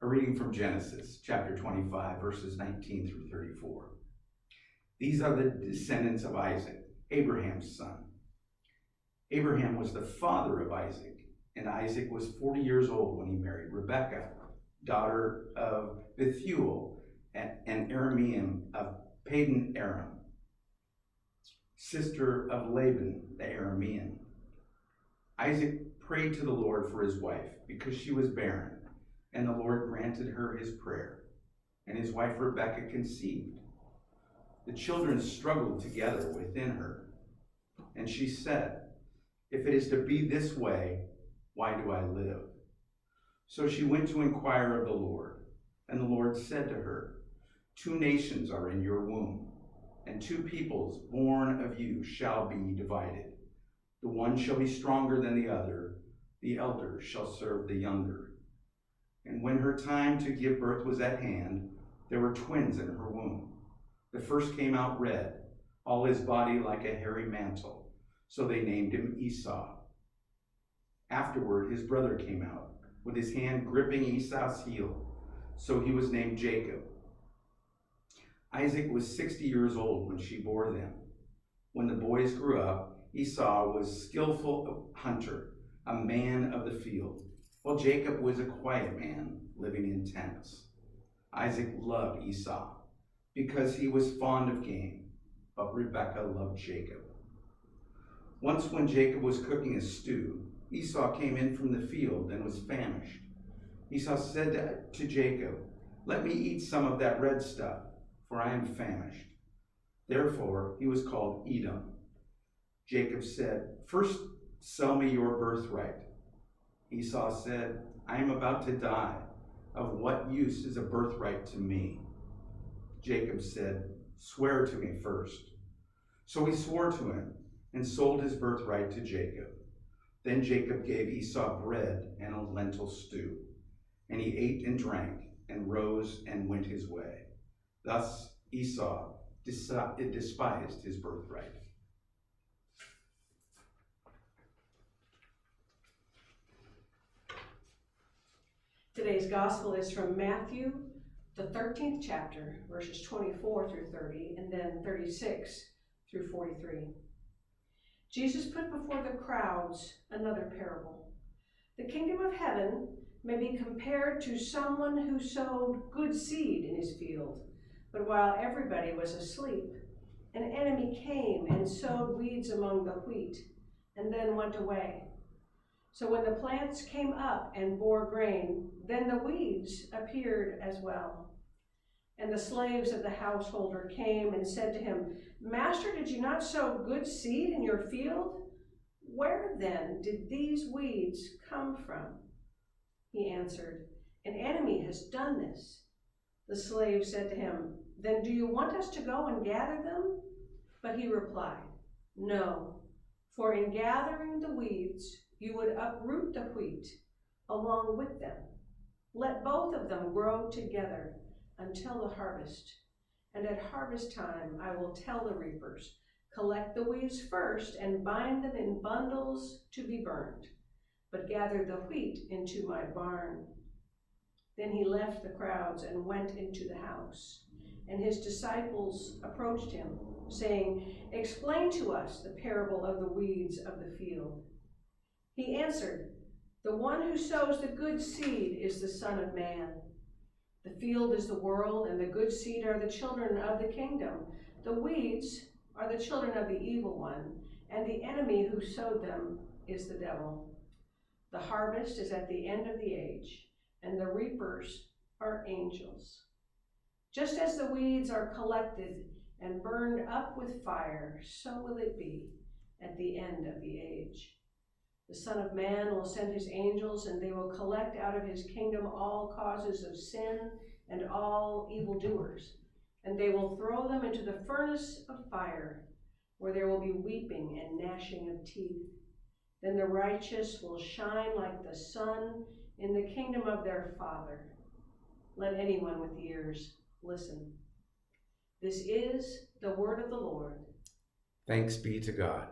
A reading from Genesis, chapter 25, verses 19 through 34. These are the descendants of Isaac, Abraham's son. Abraham was the father of Isaac, and Isaac was 40 years old when he married Rebekah, daughter of Bethuel, an Aramean of Paddan-aram, sister of Laban the Aramean. Isaac prayed to the Lord for his wife because she was barren, and the Lord granted her his prayer, and his wife Rebekah conceived. The children struggled together within her, and she said, "If it is to be this way, why do I live?" So she went to inquire of the Lord, and the Lord said to her, "Two nations are in your womb, and two peoples born of you shall be divided. The one shall be stronger than the other, the elder shall serve the younger." And when her time to give birth was at hand, there were twins in her womb. The first came out red, all his body like a hairy mantle, so they named him Esau. Afterward, his brother came out, with his hand gripping Esau's heel, so he was named Jacob. Isaac was 60 years old when she bore them. When the boys grew up, Esau was skillful hunter, a man of the field, while Jacob was a quiet man living in tents. Isaac loved Esau because he was fond of game, but Rebekah loved Jacob. Once when Jacob was cooking a stew, Esau came in from the field and was famished. Esau said to Jacob, "Let me eat some of that red stuff, for I am famished." Therefore he was called Edom. Jacob said, "First sell me your birthright." Esau said, "I am about to die. Of what use is a birthright to me?" Jacob said, "Swear to me first." So he swore to him and sold his birthright to Jacob. Then Jacob gave Esau bread and a lentil stew, and he ate and drank and rose and went his way. Thus Esau despised his birthright. Today's gospel is from Matthew, the 13th chapter, verses 24 through 30, and then 36 through 43. Jesus put before the crowds another parable. The kingdom of heaven may be compared to someone who sowed good seed in his field. But while everybody was asleep, an enemy came and sowed weeds among the wheat, and then went away. So when the plants came up and bore grain, then the weeds appeared as well. And the slaves of the householder came and said to him, "Master, did you not sow good seed in your field? Where then did these weeds come from?" He answered, "An enemy has done this." The slave said to him, "Then do you want us to go and gather them?" But he replied, "No, for in gathering the weeds, you would uproot the wheat along with them. Let both of them grow together until the harvest. And at harvest time, I will tell the reapers, collect the weeds first and bind them in bundles to be burned, but gather the wheat into my barn." Then he left the crowds and went into the house. And his disciples approached him, saying, "Explain to us the parable of the weeds of the field." He answered, "The one who sows the good seed is the Son of Man. The field is the world, and the good seed are the children of the kingdom. The weeds are the children of the evil one, and the enemy who sowed them is the devil. The harvest is at the end of the age, and the reapers are angels. Just as the weeds are collected and burned up with fire, so will it be at the end of the age. The Son of Man will send his angels, and they will collect out of his kingdom all causes of sin and all evildoers, and they will throw them into the furnace of fire, where there will be weeping and gnashing of teeth. Then the righteous will shine like the sun in the kingdom of their Father. Let anyone with ears listen." This is the word of the Lord. Thanks be to God.